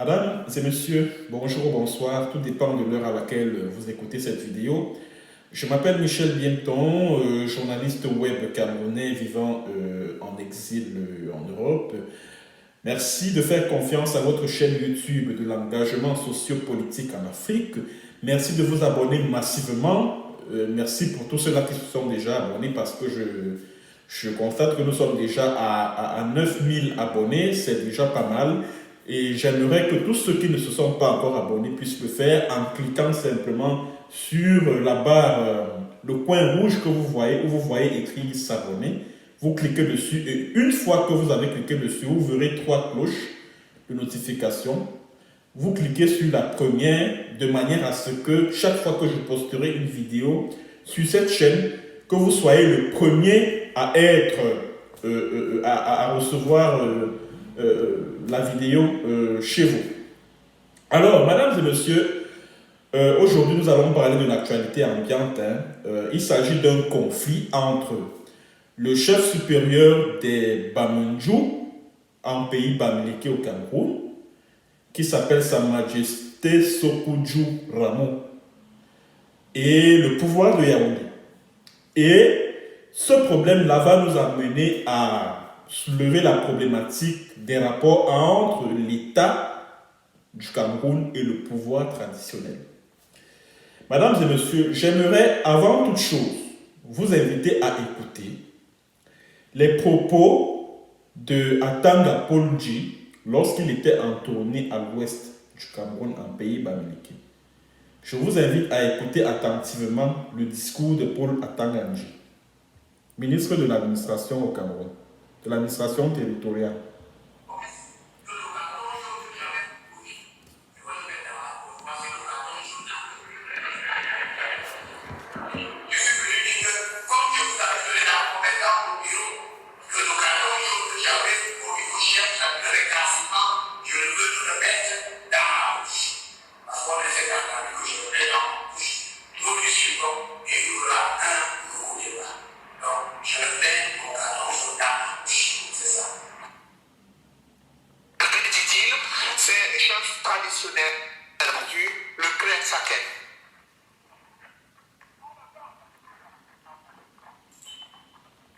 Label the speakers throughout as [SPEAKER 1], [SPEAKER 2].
[SPEAKER 1] Mesdames et messieurs, bonjour ou bonsoir, tout dépend de l'heure à laquelle vous écoutez cette vidéo. Je m'appelle Michel Bienton, journaliste web camerounais vivant en exil en Europe. Merci de faire confiance à votre chaîne YouTube de l'engagement sociopolitique en Afrique. Merci de vous abonner massivement. Merci pour tous ceux-là qui se sont déjà abonnés parce que je constate que nous sommes déjà à 9000 abonnés, c'est déjà pas mal. Et j'aimerais que tous ceux qui ne se sont pas encore abonnés puissent le faire en cliquant simplement sur la barre, le coin rouge que vous voyez, où vous voyez écrit s'abonner. Vous cliquez dessus et une fois que vous avez cliqué dessus, vous verrez 3 cloches de notification. Vous cliquez sur la première de manière à ce que chaque fois que je posterai une vidéo sur cette chaîne, que vous soyez le premier à être, à recevoir la vidéo chez vous. Alors, mesdames et messieurs, aujourd'hui nous allons parler de l'actualité ambiante. Il s'agit d'un conflit entre le chef supérieur des Bamundju, en pays Bamileke au Cameroun, qui s'appelle Sa Majesté Sokudju Ramo, et le pouvoir de Yaoundé. Et ce problème-là va nous amener à soulever la problématique des rapports entre l'État du Cameroun et le pouvoir traditionnel. Mesdames et messieurs, j'aimerais avant toute chose vous inviter à écouter les propos de Atanga Paul-Dji lorsqu'il était en tournée à l'ouest du Cameroun, en pays Bamileke. Je vous invite à écouter attentivement le discours de Paul Atanga Ndji, ministre de l'administration au Cameroun, de l'administration territoriale.
[SPEAKER 2] Traditionnel le clan Saken.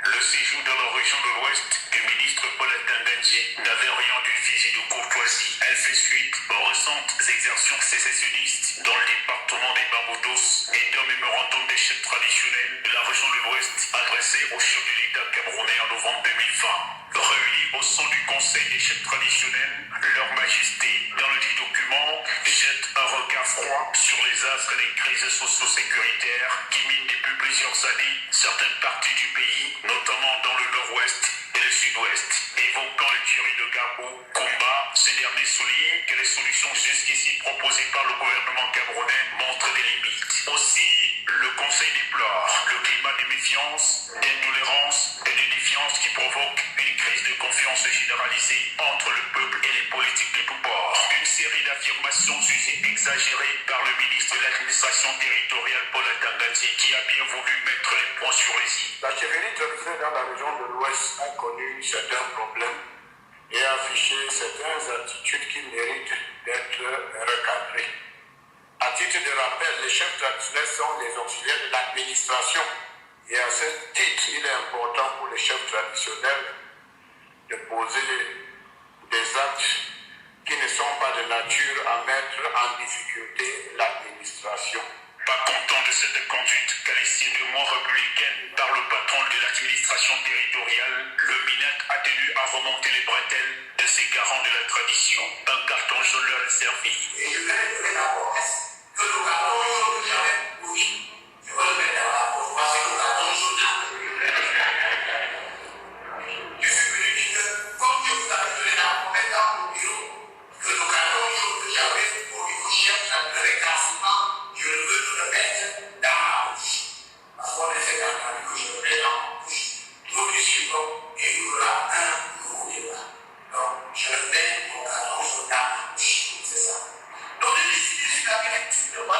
[SPEAKER 2] Le séjour dans la région de l'Ouest du ministre Paul Atanga Ndji n'avait rien d'une visite de courtoisie. Elle fait suite aux récentes exactions sécessionnistes dans le département des Bamboudos et d'un mémorandum des chefs traditionnels de la région de l'Ouest adressé au chef de l'État camerounais en novembre 2020. Réunis au sein du Conseil des chefs traditionnels, leur majesté, dans le dit document, jette un regard froid sur les astres des crises socio-sécuritaires qui minent depuis plusieurs années certaines parties du pays, notamment dans le nord-ouest et le sud-ouest. Évoquant le tuerie de Gabo, Kumba, ces derniers soulignent que les solutions jusqu'ici proposées par le gouvernement camerounais montrent des limites. Aussi, le Conseil déplore le climat de méfiance, d'intolérance et de défiance qui provoque une crise de confiance généralisée entre le peuple et les politiques de tous bords. Une série d'affirmations jugées exagérées par le ministre de l'administration territoriale Paul Atanga Ndji qui a bien voulu mettre les points sur les i.
[SPEAKER 3] La chefferie traditionnelle dans la région de l'Ouest a connu certains problèmes et a affiché certaines attitudes qui méritent d'être recadrées. À titre de rappel, les chefs traditionnels sont les auxiliaires de l'administration. Et à ce titre, il est important pour les chefs traditionnels de poser des actes qui ne sont pas de nature à mettre en difficulté l'administration.
[SPEAKER 2] Pas content de cette conduite qualifiée de moins républicaine par le patron de l'administration territoriale, le MINAT a tenu à remonter les bretelles de ses garants de la tradition. Un carton jaune leur est servi.
[SPEAKER 4] Et je vais donner la promesse que le carton jaune que j'avais oui, je vais le mettre dans la poche parce que le carton jaune là. Je suis venu dire que comme je vous avais donné la promesse dans mon bureau, que le carton jaune que j'avais pour vos chefs, ça me ferait gratuitement, je le veux le mettre dans ma bouche. Parce qu'on essaie d'entendre que je le mets dans ma bouche. Nous qui suivons, et il y aura un nouveau débat. Donc, je mets mon carton jaune dans ma bouche. C'est ça. Donc, les décisions de la directive, ne pas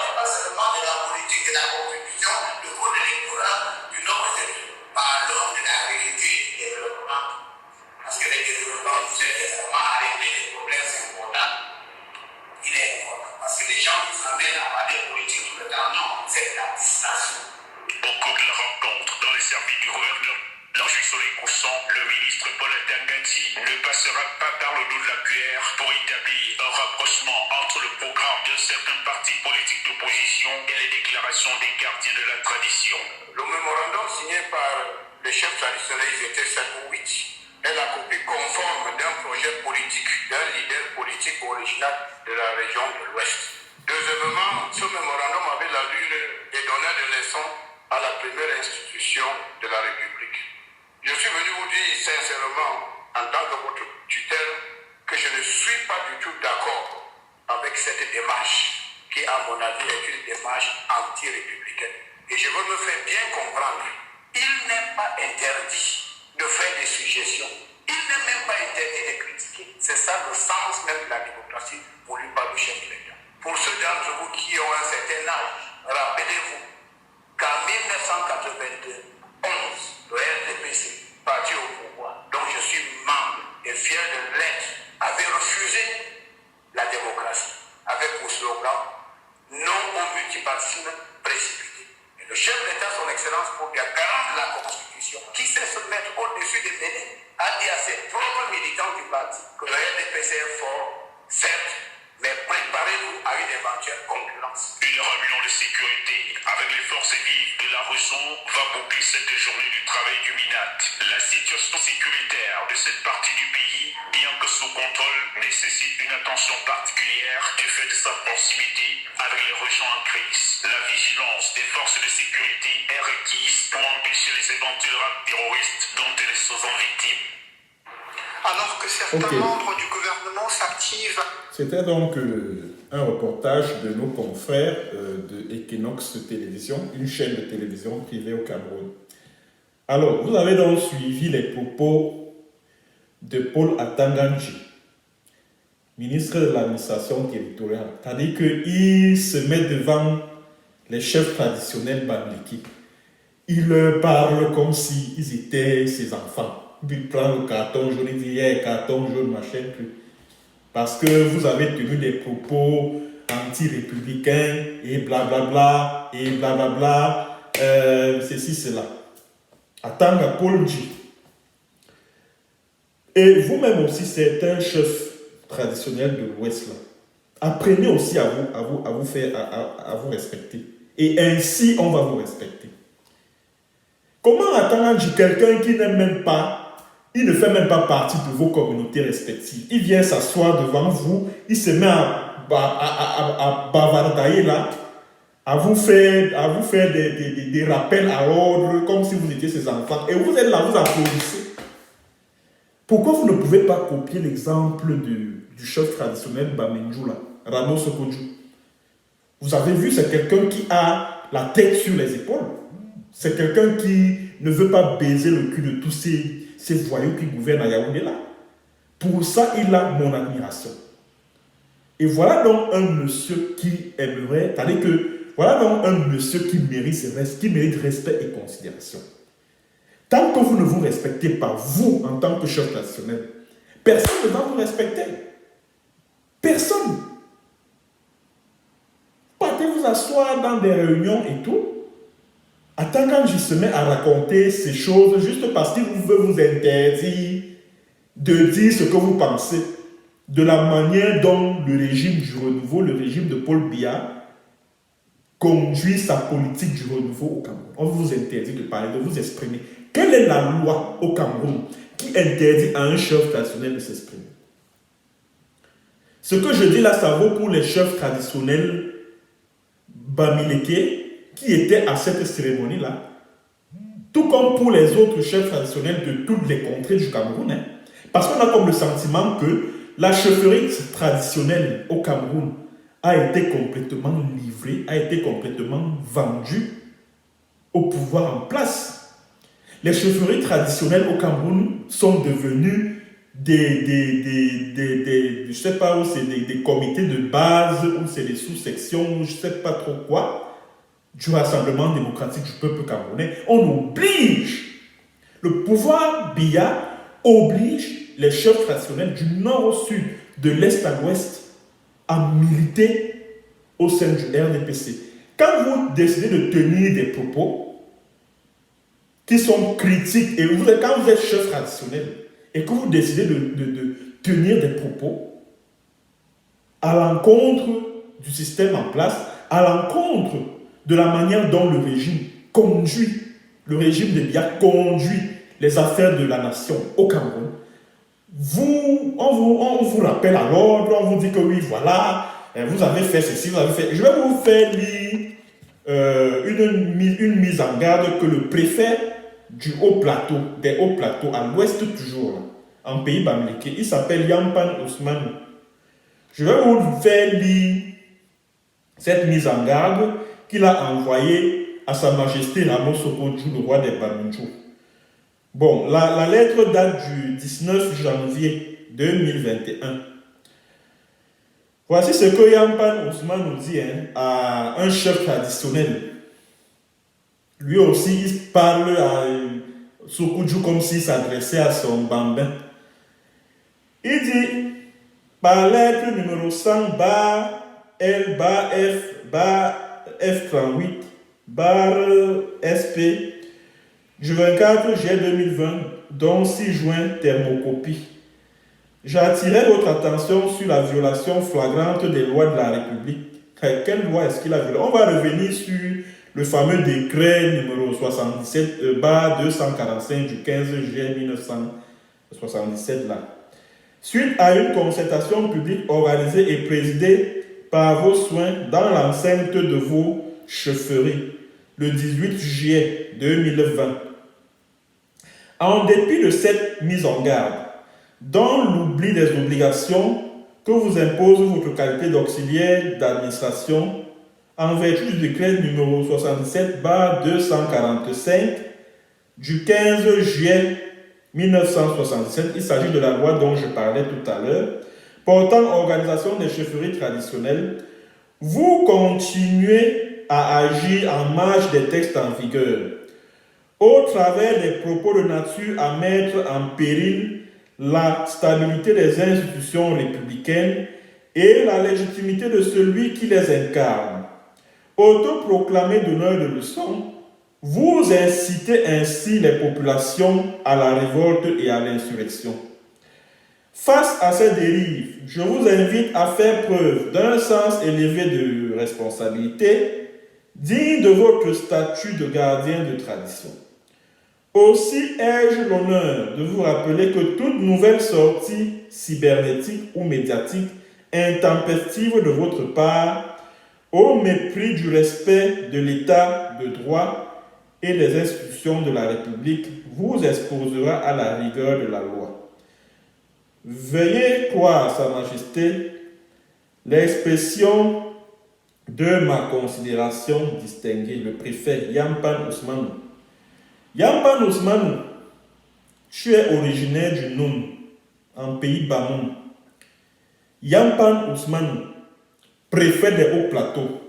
[SPEAKER 2] passera pas par le dos de la cuillère pour établir un rapprochement entre le programme de certains partis politiques d'opposition et les déclarations des gardiens de la tradition.
[SPEAKER 3] Le mémorandum signé par les chefs traditionnels, ils étaient 7 ou 8, est la copie conforme d'un projet politique, d'un leader politique original de la région de l'Ouest. Deuxièmement, ce mémorandum avait l'allure et donnait des leçons à la première institution de la République. Je suis venu vous dire sincèrement, en tant que votre tutelle, que je ne suis pas du tout d'accord avec cette démarche, qui à mon avis est une démarche anti-républicaine. Et je veux me faire bien comprendre, il n'est pas interdit de faire des suggestions. Il n'est même pas interdit de critiquer. C'est ça le sens même de la démocratie voulue par le chef de l'État. Pour ceux d'entre vous qui ont un certain âge, rappelez-vous qu'en 1991, le RDPC, parti au pouvoir, dont je suis membre et fier de l'être, avait refusé la démocratie, avec pour slogan non au multipartisme précipité. Et le chef d'État, son excellence, pour bien garant de la Constitution, qui sait se mettre au-dessus des mêlées, a dit à ses propres militants du parti que le RDPC est fort, certes, mais préparez-vous à une éventuelle concurrence.
[SPEAKER 2] Une réunion de sécurité avec les forces vives de la Resson va boucler cette journée du travail du MINAT. La situation sécuritaire de cette partie du pays, bien que sous contrôle, nécessite une attention particulière du fait de sa proximité avec les régions en crise. La vigilance des forces de sécurité est requise pour empêcher les éventuels actes terroristes dont elles sont victimes.
[SPEAKER 5] Alors que certains membres du gouvernement s'activent.
[SPEAKER 1] C'était donc un reportage de nos confrères de Equinox Télévision, une chaîne de télévision privée au Cameroun. Alors, vous avez donc suivi les propos de Paul Atanganji, ministre de l'administration territoriale. C'est-à-dire qu'il se met devant les chefs traditionnels bamileki. Il leur parle comme s'ils étaient ses enfants. Il prend le carton jaune, il dit, hey, carton jaune, machin, truc. Parce que vous avez tenu des propos anti-républicains et blablabla, ceci, cela. Attends, Paul dit. Et vous-même aussi, c'est un chef traditionnel de l'Ouest, là. Apprenez aussi à vous respecter. Et ainsi, on va vous respecter. Comment attendre quelqu'un qui n'aime même pas, il ne fait même pas partie de vos communautés respectives. Il vient s'asseoir devant vous, il se met à bavardailler là, à vous faire des rappels à l'ordre, comme si vous étiez ses enfants. Et vous êtes là, vous applaudissez. Pourquoi vous ne pouvez pas copier l'exemple du chef traditionnel Bamenjou là, Rano Sokodjou? Vous avez vu, c'est quelqu'un qui a la tête sur les épaules. C'est quelqu'un qui ne veut pas baiser le cul de tous ces voyous qui gouvernent à Yaoundé là. Pour ça, il a mon admiration. Et voilà donc un monsieur qui aimerait, c'est-à-dire que voilà donc un monsieur qui mérite respect et considération. Tant que vous ne vous respectez pas, vous, en tant que chef traditionnel, personne ne va vous respecter. Personne. Partez vous asseoir dans des réunions et tout. Attends, quand je se mets à raconter ces choses juste parce qu'il veut vous interdire de dire ce que vous pensez de la manière dont le régime du renouveau, le régime de Paul Biya, conduit sa politique du renouveau au Cameroun. On vous interdit de parler, de vous exprimer. Quelle est la loi au Cameroun qui interdit à un chef traditionnel de s'exprimer? Ce que je dis là, ça vaut pour les chefs traditionnels bamileke qui étaient à cette cérémonie-là, tout comme pour les autres chefs traditionnels de toutes les contrées du Cameroun. Hein. Parce qu'on a comme le sentiment que la chefferie traditionnelle au Cameroun a été complètement livrée, a été complètement vendue au pouvoir en place. Les chefferies traditionnelles au Cameroun sont devenues je sais pas où c'est des comités de base, où c'est des sous-sections, ou je sais pas trop quoi, du Rassemblement démocratique du peuple camerounais. On oblige, le pouvoir Biya oblige les chefs traditionnels du nord au sud, de l'est à l'ouest, à militer au sein du RDPC. Quand vous décidez de tenir des propos qui sont critiques, et quand vous êtes chef traditionnel, et que vous décidez tenir des propos à l'encontre du système en place, à l'encontre de la manière dont le régime conduit, le régime de Biya conduit les affaires de la nation au Cameroun. On vous rappelle à l'ordre, on vous dit que oui, voilà, vous avez fait ceci, vous avez fait... Je vais vous faire lire une mise en garde que le préfet du Haut-Plateau, des Hauts-Plateaux, à l'ouest toujours, là, en pays Bamileke, il s'appelle Yampan Ousmane. Je vais vous faire lire cette mise en garde qu'il a envoyée à Sa Majesté Ramos Sokodjou, le roi des Bamindjou. Bon, la lettre date du 19 janvier 2021. Voici ce que Yampan Ousmane nous dit à un chef traditionnel. Lui aussi, il parle à Sokodjou comme s'il s'adressait à son bambin. Il dit, par lettre numéro 100, bar L, bar F, bar F38, bar SP, du 24 juillet 2020, dont 6 juin, thermocopie. J'attirais votre attention sur la violation flagrante des lois de la République. Quelle loi est-ce qu'il a violé? On va revenir sur le fameux décret numéro 77, bar 245 du 15 juillet 1977 là. Suite à une concertation publique organisée et présidée par vos soins dans l'enceinte de vos chefferies, le 18 juillet 2020. En dépit de cette mise en garde, dans l'oubli des obligations que vous impose votre qualité d'auxiliaire d'administration, en vertu du décret numéro 77/245 du 15 juillet 1977, il s'agit de la loi dont je parlais tout à l'heure, portant organisation des chefferies traditionnelles, vous continuez à agir en marge des textes en vigueur, au travers des propos de nature à mettre en péril la stabilité des institutions républicaines et la légitimité de celui qui les incarne. Autoproclamé donneur de leçons, vous incitez ainsi les populations à la révolte et à l'insurrection. Face à ces dérives, je vous invite à faire preuve d'un sens élevé de responsabilité, digne de votre statut de gardien de tradition. Aussi ai-je l'honneur de vous rappeler que toute nouvelle sortie cybernétique ou médiatique intempestive de votre part, au mépris du respect de l'état de droit et des institutions de la République, vous exposera à la rigueur de la loi. Veuillez croire, Sa Majesté, l'expression de ma considération distinguée, le préfet Yampan Ousmane. Yampan Ousmane, tu es originaire du Noun, en pays Bamoun. Yampan Ousmane, préfet des Hauts-Plateaux.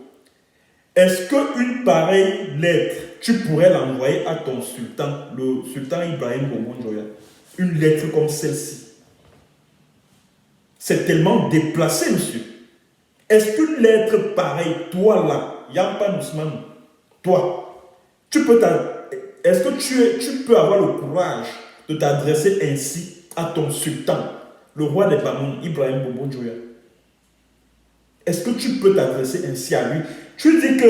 [SPEAKER 1] Est-ce qu'une pareille lettre, tu pourrais l'envoyer à ton sultan, le sultan Ibrahim Boumou-Njoya? Une lettre comme celle-ci. C'est tellement déplacé, monsieur. Est-ce qu'une lettre pareille, toi là, Yampan Ousmane, toi, est-ce que tu peux avoir le courage de t'adresser ainsi à ton sultan, le roi des Bamoun, Ibrahim Boumou-Njoya? Est-ce que tu peux t'adresser ainsi à lui? Tu dis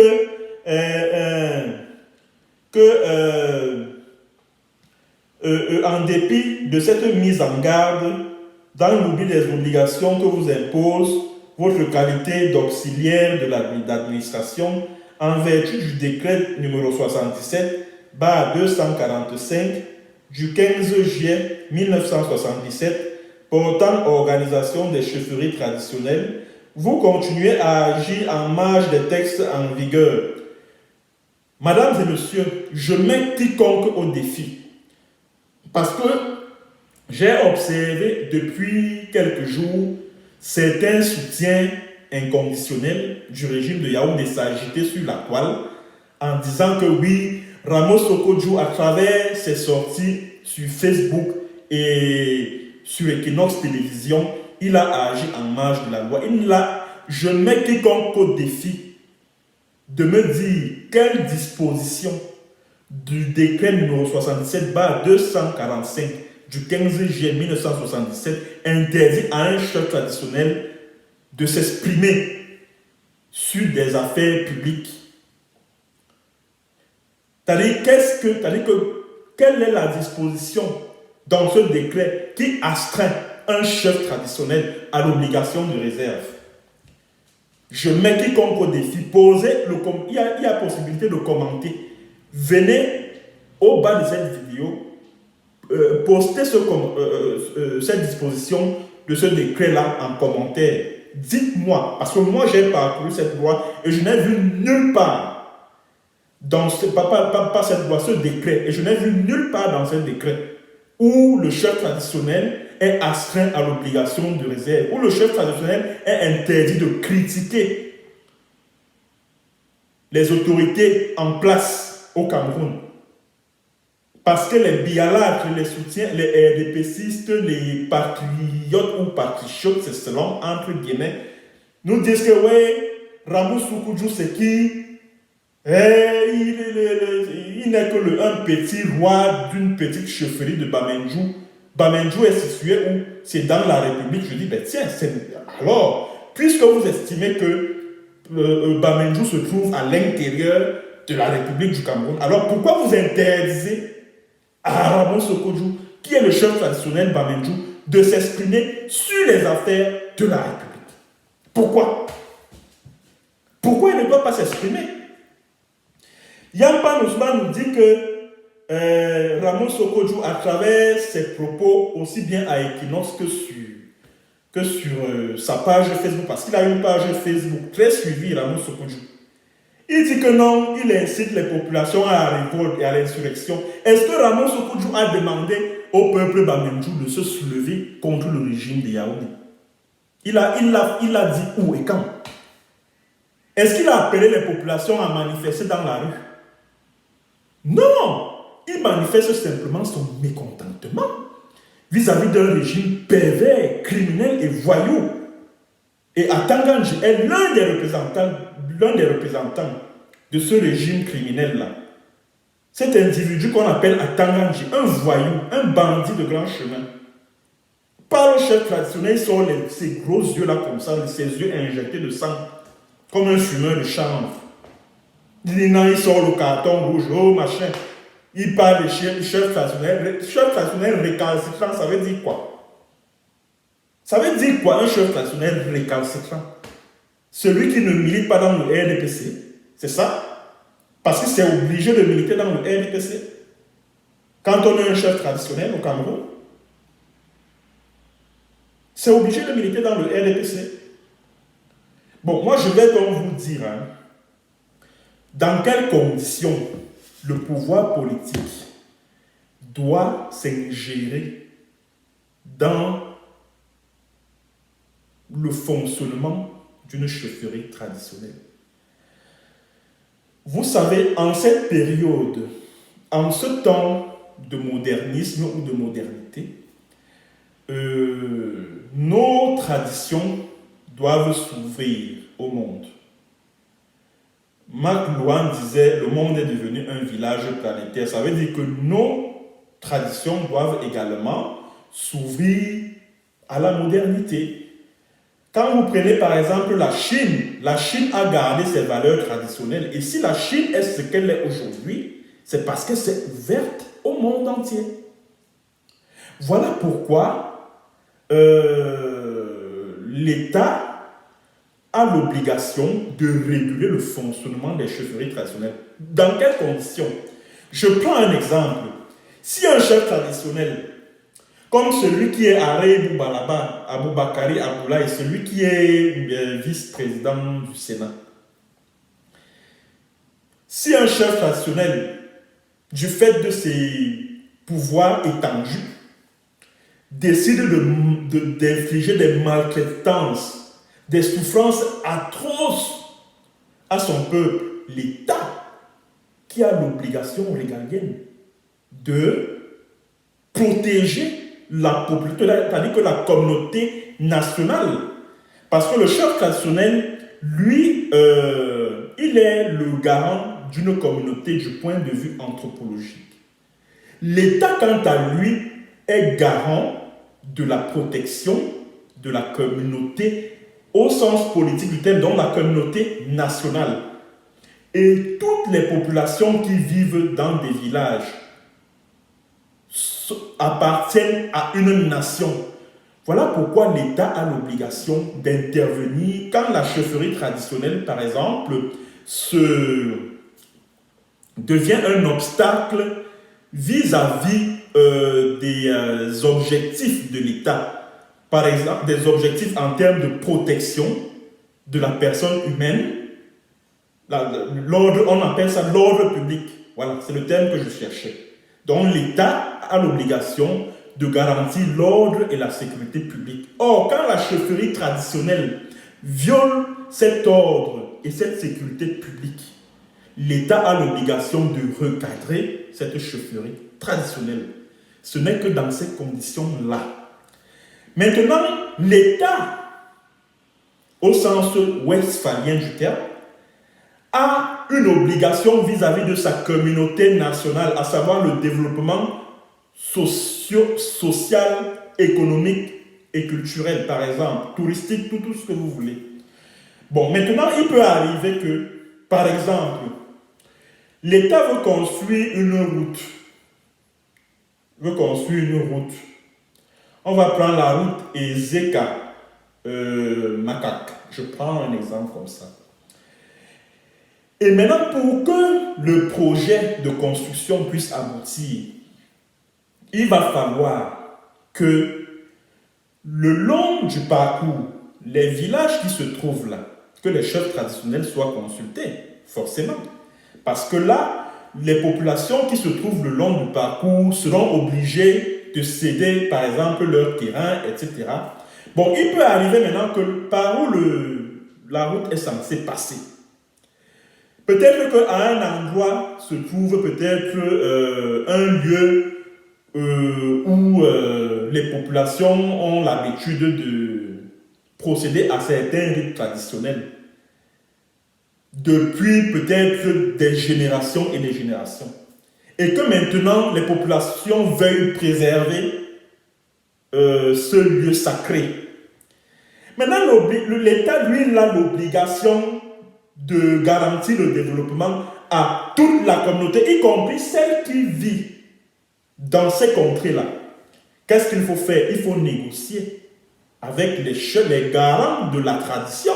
[SPEAKER 1] en dépit de cette mise en garde, dans l'oubli des obligations que vous impose votre qualité d'auxiliaire de l'administration, en vertu du décret numéro 77/245 du 15 juillet 1977 portant organisation des chefferies traditionnelles, vous continuez à agir en marge des textes en vigueur. Mesdames et messieurs, je mets quiconque au défi. Parce que j'ai observé depuis quelques jours certains soutiens inconditionnels du régime de Yaoundé s'agiter sur la toile en disant que oui, Ramos Sokodjou, à travers ses sorties sur Facebook et sur Equinox Télévision, il a agi en marge de la loi. Je mets quiconque au défi de me dire quelle disposition du décret numéro 77/245 du 15 juillet 1977 interdit à un chef traditionnel de s'exprimer sur des affaires publiques. C'est-à-dire, quelle est la disposition dans ce décret qui astreint un chef traditionnel à l'obligation de réserve? Je mets quiconque au défi, il y a possibilité de commenter. Venez au bas de cette vidéo, postez cette disposition de ce décret-là en commentaire. Dites-moi, parce que moi j'ai parcouru cette loi et je n'ai vu nulle part dans pas cette loi, ce décret, et je n'ai vu nulle part dans ce décret où le chef traditionnel est astreint à l'obligation de réserve, où le chef traditionnel est interdit de critiquer les autorités en place au Cameroun. Parce que les bialâtres, les soutiens, les RDPcistes, les patriotes ou patriotes, c'est selon, entre guillemets, nous disent que ouais, Ramou Soukoudjou c'est qui? Il n'est que un petit roi d'une petite chefferie de Bamendjou. Bamendjou est situé où? C'est dans la République. Je dis, ben tiens, alors, puisque vous estimez que Bamendjou se trouve à l'intérieur de la République du Cameroun, alors pourquoi vous interdisez à Ramon Sokodjou, qui est le chef traditionnel Bamendjou, de s'exprimer sur les affaires de la République? Pourquoi? Pourquoi il ne doit pas s'exprimer? Yampa Ousmane nous dit que Ramon Sokodjou, à travers ses propos, aussi bien à Equinox que sur sa page Facebook, parce qu'il a une page Facebook très suivie, Ramon Sokodjou, il dit que non, il incite les populations à la révolte et à l'insurrection. Est-ce que Ramon Sokodjou a demandé au peuple Bamendjou de se soulever contre le régime de Yaoundé? Il a dit où et quand? Est-ce qu'il a appelé les populations à manifester dans la rue? Non! Il manifeste simplement son mécontentement vis-à-vis d'un régime pervers, criminel et voyou. Et Atanganji est l'un des représentants de ce régime criminel-là. Cet individu qu'on appelle Atanganji, un voyou, un bandit de grand chemin. Par le chef traditionnel, il sort ses gros yeux-là comme ça, ses yeux injectés de sang, comme un fumeur de chanvre. Il sort le carton rouge, oh machin. Il parle de chef traditionnel. Chef traditionnel récalcitrant, ça veut dire quoi? Ça veut dire quoi un chef traditionnel récalcitrant? Celui qui ne milite pas dans le RDPC, c'est ça? Parce que c'est obligé de militer dans le RDPC. Quand on est un chef traditionnel au Cameroun, c'est obligé de militer dans le RDPC. Bon, moi je vais donc vous dire, dans quelles conditions le pouvoir politique doit s'ingérer dans le fonctionnement d'une chefferie traditionnelle. Vous savez, en cette période, en ce temps de modernisme ou de modernité, nos traditions doivent s'ouvrir au monde. Marc Louan disait, le monde est devenu un village planétaire. Ça veut dire que nos traditions doivent également s'ouvrir à la modernité. Quand vous prenez par exemple la Chine a gardé ses valeurs traditionnelles. Et si la Chine est ce qu'elle est aujourd'hui, c'est parce que c'est ouverte au monde entier. Voilà pourquoi l'État a l'obligation de réguler le fonctionnement des chefferies traditionnelles. Dans quelles conditions? Je prends un exemple. Si un chef traditionnel, comme celui qui est Aré Boubalaba, Aboubakari Aboula, et celui qui est vice-président du Sénat, si un chef traditionnel, du fait de ses pouvoirs étendus, décide d'infliger des maltraitances, des souffrances atroces à son peuple, l'État, qui a l'obligation régalienne de protéger la population, c'est-à-dire que la communauté nationale. Parce que le chef traditionnel, lui, il est le garant d'une communauté du point de vue anthropologique. L'État, quant à lui, est garant de la protection de la communauté au sens politique du terme, donc la communauté nationale. Et toutes les populations qui vivent dans des villages appartiennent à une nation. Voilà pourquoi l'État a l'obligation d'intervenir quand la chefferie traditionnelle, par exemple, devient un obstacle vis-à-vis des objectifs de l'État. Par exemple, des objectifs en termes de protection de la personne humaine. On appelle ça l'ordre public. Voilà, c'est le terme que je cherchais. Donc l'État a l'obligation de garantir l'ordre et la sécurité publique. Or, quand la chefferie traditionnelle viole cet ordre et cette sécurité publique, l'État a l'obligation de recadrer cette chefferie traditionnelle. Ce n'est que dans ces conditions-là. Maintenant, l'État, au sens westphalien du terme, a une obligation vis-à-vis de sa communauté nationale, à savoir le développement social, économique et culturel, par exemple, touristique, tout ce que vous voulez. Bon, maintenant, il peut arriver que, par exemple, l'État veut construire une route. On va prendre la route Ezeka-Makak. Je prends un exemple comme ça. Et maintenant, pour que le projet de construction puisse aboutir, il va falloir que le long du parcours, les villages qui se trouvent là, que les chefs traditionnels soient consultés, forcément. Parce que là, les populations qui se trouvent le long du parcours seront obligées de céder, par exemple, leur terrain, etc. Bon, il peut arriver maintenant que par où la route est censée passer. Peut-être qu'à un endroit se trouve peut-être un lieu où les populations ont l'habitude de procéder à certains rites traditionnels depuis peut-être des générations et des générations. Et que maintenant, les populations veuillent préserver ce lieu sacré. Maintenant, l'État, lui, il a l'obligation de garantir le développement à toute la communauté, y compris celle qui vit dans ces contrées-là. Qu'est-ce qu'il faut faire? Il faut négocier avec les garants de la tradition.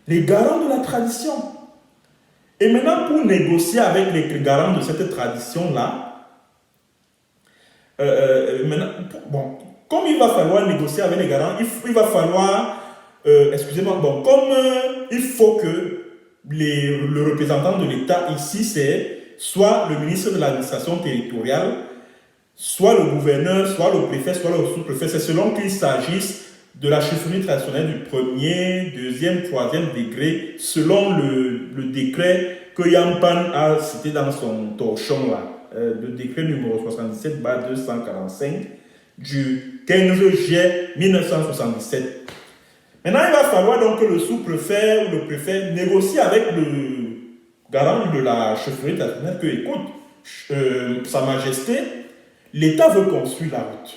[SPEAKER 1] Les garants de la tradition. Et maintenant, pour négocier avec les garants de cette tradition-là, comme il va falloir négocier avec les garants, il va falloir, il faut que le représentant de l'État ici, c'est soit le ministre de l'administration territoriale, soit le gouverneur, soit le préfet, soit le sous-préfet. C'est selon qu'il s'agisse de la chefferie traditionnelle du premier, deuxième, troisième degré, selon le décret que Yampan a cité dans son torchon là, le décret numéro 77/245 du 15 juillet 1977. Maintenant, il va falloir donc que le sous-préfet ou le préfet négocie avec le garant de la chefferie traditionnelle que, écoute, Sa Majesté, l'État veut construire la route.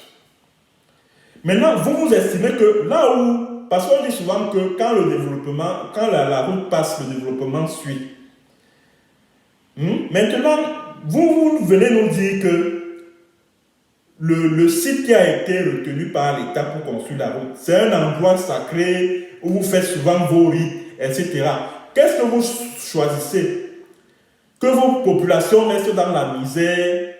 [SPEAKER 1] Maintenant, vous estimez que là où, parce qu'on dit souvent que quand la route passe, le développement suit. Maintenant, vous venez nous dire que le site qui a été retenu par l'État pour construire la route, c'est un endroit sacré où vous faites souvent vos rites, etc. Qu'est-ce que vous choisissez? Que vos populations restent dans la misère,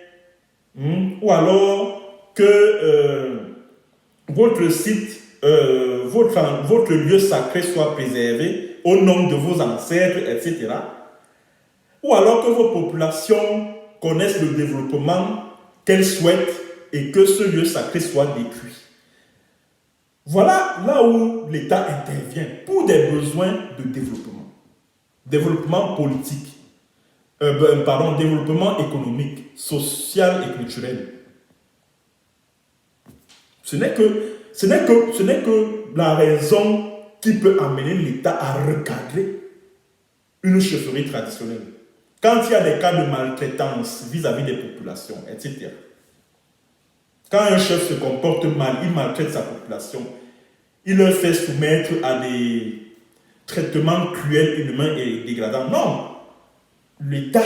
[SPEAKER 1] ou alors que votre site, votre lieu sacré soit préservé au nom de vos ancêtres, etc. Ou alors que vos populations connaissent le développement qu'elles souhaitent et que ce lieu sacré soit détruit. Voilà là où l'État intervient pour des besoins de développement. Développement politique, développement économique, social et culturel. Ce n'est que la raison qui peut amener l'État à recadrer une chefferie traditionnelle. Quand il y a des cas de maltraitance vis-à-vis des populations, etc. Quand un chef se comporte mal, il maltraite sa population, il leur fait soumettre à des traitements cruels, inhumains et dégradants. Non! L'État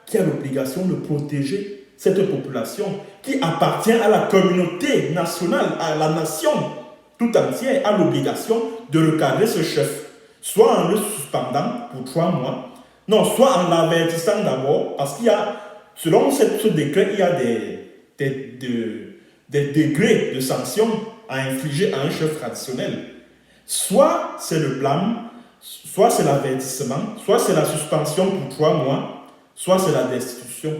[SPEAKER 1] qui a l'obligation de protéger cette population qui appartient à la communauté nationale, à la nation tout entière, a l'obligation de recadrer ce chef, soit en le suspendant pour 3 mois, non, soit en l'avertissant d'abord, parce qu'il y a, selon ce décret, il y a des degrés de sanctions à infliger à un chef traditionnel. Soit c'est le blâme, soit c'est l'avertissement, soit c'est la suspension pour 3 mois, soit c'est la destitution.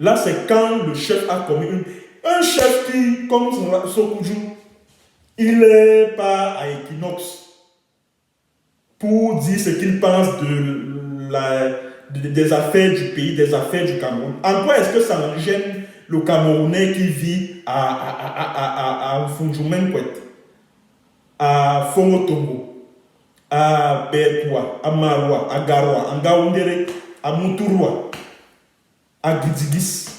[SPEAKER 1] Là, c'est quand le chef a commis un chef qui, comme Sokudju, il n'est pas à Equinox pour dire ce qu'il pense des affaires du pays, des affaires du Cameroun. En quoi est-ce que ça gêne le Camerounais qui vit à Funjumenkwet, à Fongotongo, à Bertoua, à Maroua, à Garoua, à Ngaoundere, à Moutourwa, à Gidigis?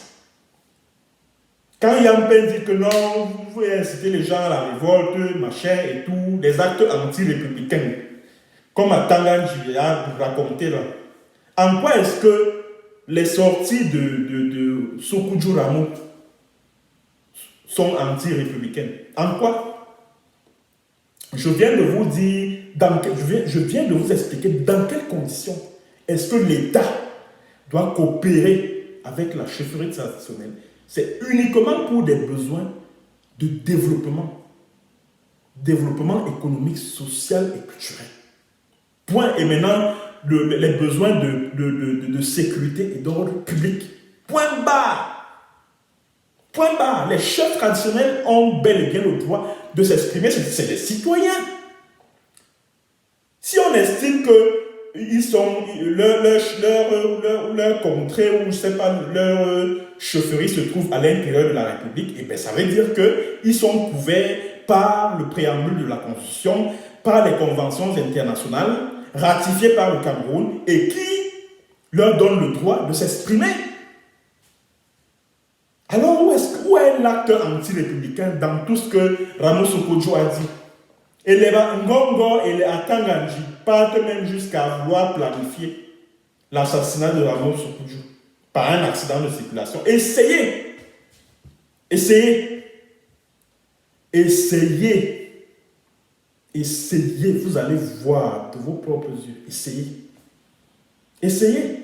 [SPEAKER 1] Quand Yampen dit que non, vous pouvez inciter les gens à la révolte, machin et tout, des actes anti-républicains, comme à Tanganji, vous racontez là. En quoi est-ce que les sorties de Sokudju Ramo sont anti-républicaines? En quoi? Je viens de vous dire, je viens de vous expliquer dans quelles conditions est-ce que l'État doit coopérer avec la chefferie traditionnelle. C'est uniquement pour des besoins de développement économique, social et culturel. Point. Et maintenant, les besoins de sécurité et d'ordre public. Point barre. Point barre. Les chefs traditionnels ont bel et bien le droit de s'exprimer. C'est des citoyens. Si on estime que ils sont, leur contrée ou je sais pas, leur chefferie se trouve à l'intérieur de la République, et bien ça veut dire qu'ils sont couverts par le préambule de la Constitution, par les conventions internationales ratifiées par le Cameroun et qui leur donnent le droit de s'exprimer. Alors où est l'acte anti-républicain dans tout ce que Ramos Sokudju a dit? Et les Ngongo et les Atanganji partent même jusqu'à vouloir planifier l'assassinat de Ramos Sokudju par un accident de circulation. Essayez, vous allez voir de vos propres yeux. Essayez.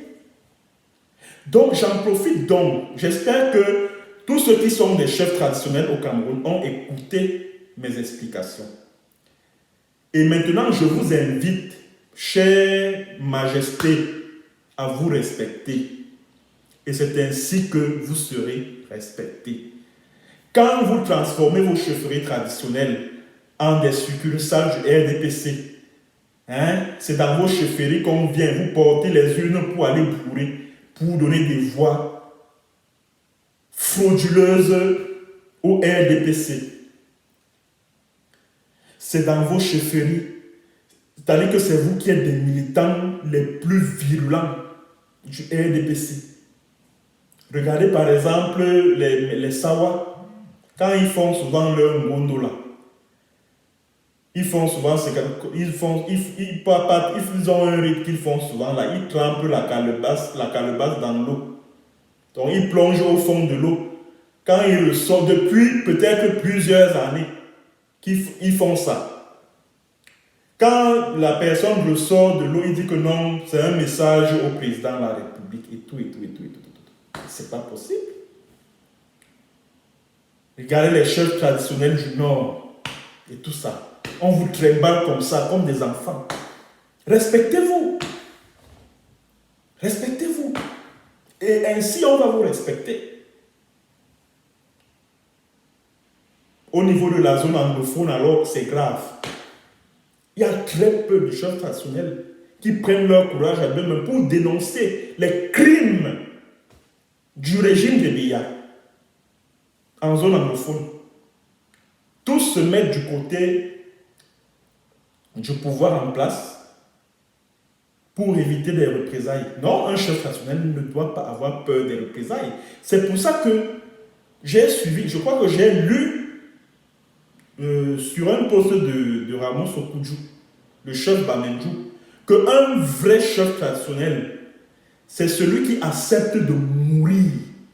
[SPEAKER 1] Donc j'en profite donc. J'espère que tous ceux qui sont des chefs traditionnels au Cameroun ont écouté mes explications. Et maintenant, je vous invite, chère majesté, à vous respecter. Et c'est ainsi que vous serez respectés. Quand vous transformez vos chefferies traditionnelles en des succursales du RDPC, c'est dans vos chefferies qu'on vient vous porter les urnes pour aller bourrer, pour donner des voix frauduleuses au RDPC. C'est dans vos chefferies. C'est-à-dire que c'est vous qui êtes des militants les plus virulents du RDPC. Regardez par exemple les Sawa. Quand ils font souvent leur gondola, ils font souvent ils ont un rite qu'ils font souvent là. Ils trempent la calebasse dans l'eau. Donc ils plongent au fond de l'eau. Quand ils ressortent, depuis peut-être plusieurs années, ils font ça. Quand la personne ressort de l'eau, il dit que non, c'est un message au président de la République et tout. C'est pas possible. Regardez les chefs traditionnels du Nord et tout ça. On vous trimballe comme ça, comme des enfants. Respectez-vous. Et ainsi, on va vous respecter. Au niveau de la zone anglophone, alors, c'est grave. Il y a très peu de chefs traditionnels qui prennent leur courage à deux-mêmes pour dénoncer les crimes du régime de Biya en zone anglophone. Tous se mettent du côté du pouvoir en place pour éviter des représailles. Non, un chef traditionnel ne doit pas avoir peur des représailles. C'est pour ça que J'ai suivi, je crois que j'ai lu sur un poste de Ramon Sokudju, le chef Bamendjou, qu'un vrai chef traditionnel, c'est celui qui accepte de mourir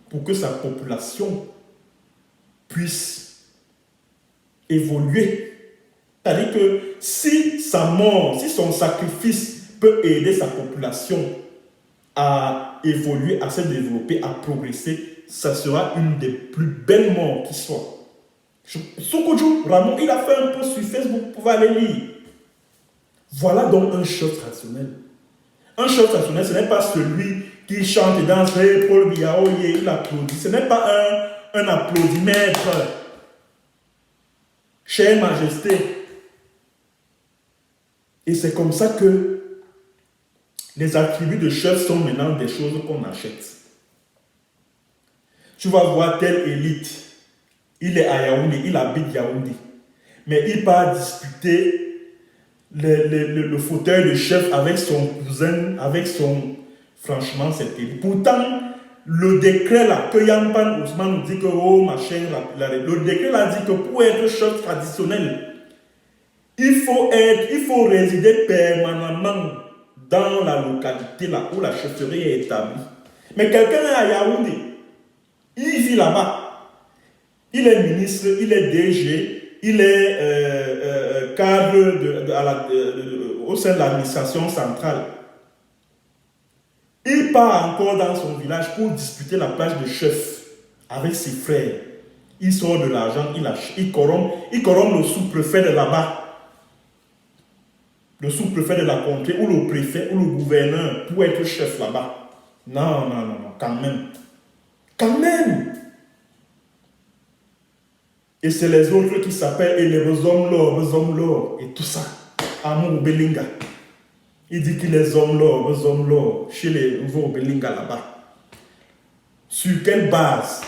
[SPEAKER 1] pour que sa population puisse évoluer. C'est-à-dire que si sa mort, si son sacrifice peut aider sa population à évoluer, à se développer, à progresser, ça sera une des plus belles morts qui soit. Sokudju, Ramon, il a fait un post sur Facebook, vous pouvez aller lire. Voilà donc un chef traditionnel. Un chef traditionnel, ce n'est pas celui qui chante et danse, Paul Biaoye, il applaudit. Ce n'est pas un applaudimètre. Chère Majesté. Et c'est comme ça que les attributs de chef sont maintenant des choses qu'on achète. Tu vas voir telle élite. Il est à Yaoundé, il habite Yaoundé. Mais il part disputer le fauteuil de chef avec son cousin, avec son... Franchement, c'est terrible. Pourtant, le décret là, que Yampan Ousmane nous dit que, oh machin, le décret là dit que pour être chef traditionnel, il faut résider permanemment dans la localité là où la chefferie est établie. Mais quelqu'un est à Yaoundé, il vit là-bas. Il est ministre, il est DG, il est cadre au sein de l'administration centrale. Il part encore dans son village pour disputer la place de chef avec ses frères. Il sort de l'argent, il corrompt le sous-préfet de là-bas. Le sous-préfet de la contrée, ou le préfet, ou le gouverneur, pour être chef là-bas. Non, quand même. Quand même. Et c'est les autres qui s'appellent et les hommes l'or, et tout ça. Amour Belinga. Il dit qu'il est hommes l'or, chez les nouveaux Belinga là-bas. Sur quelle base?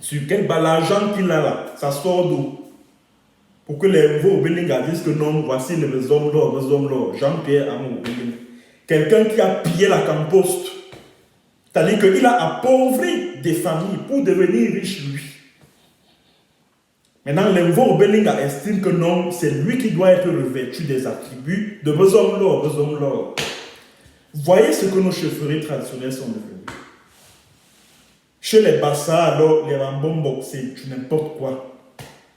[SPEAKER 1] Sur quelle base? L'argent qu'il a là, ça sort d'où? Pour que les nouveaux Belinga disent que non, voici les hommes l'or, Jean-Pierre Amour Belinga. Quelqu'un qui a pillé la camposte. C'est-à-dire qu'il a appauvri des familles pour devenir riche lui. Maintenant, les nouveaux Belinga estiment que non, c'est lui qui doit être revêtu des attributs de besoin l'or. Voyez ce que nos chefferies traditionnelles sont devenues. Chez les Bassa, alors, les Rambombok, c'est n'importe quoi.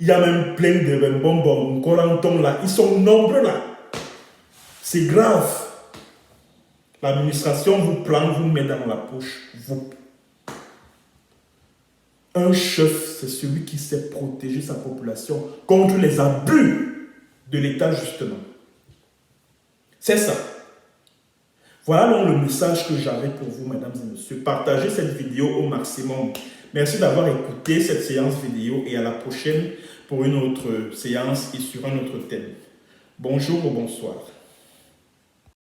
[SPEAKER 1] Il y a même plein de Rambombok, Coranton là, ils sont nombreux là. C'est grave. L'administration vous plante, vous met dans la poche, vous. Un chef, c'est celui qui sait protéger sa population contre les abus de l'État, justement. C'est ça. Voilà donc le message que j'avais pour vous, mesdames et messieurs. Partagez cette vidéo au maximum. Merci d'avoir écouté cette séance vidéo et à la prochaine pour une autre séance et sur un autre thème. Bonjour ou bonsoir.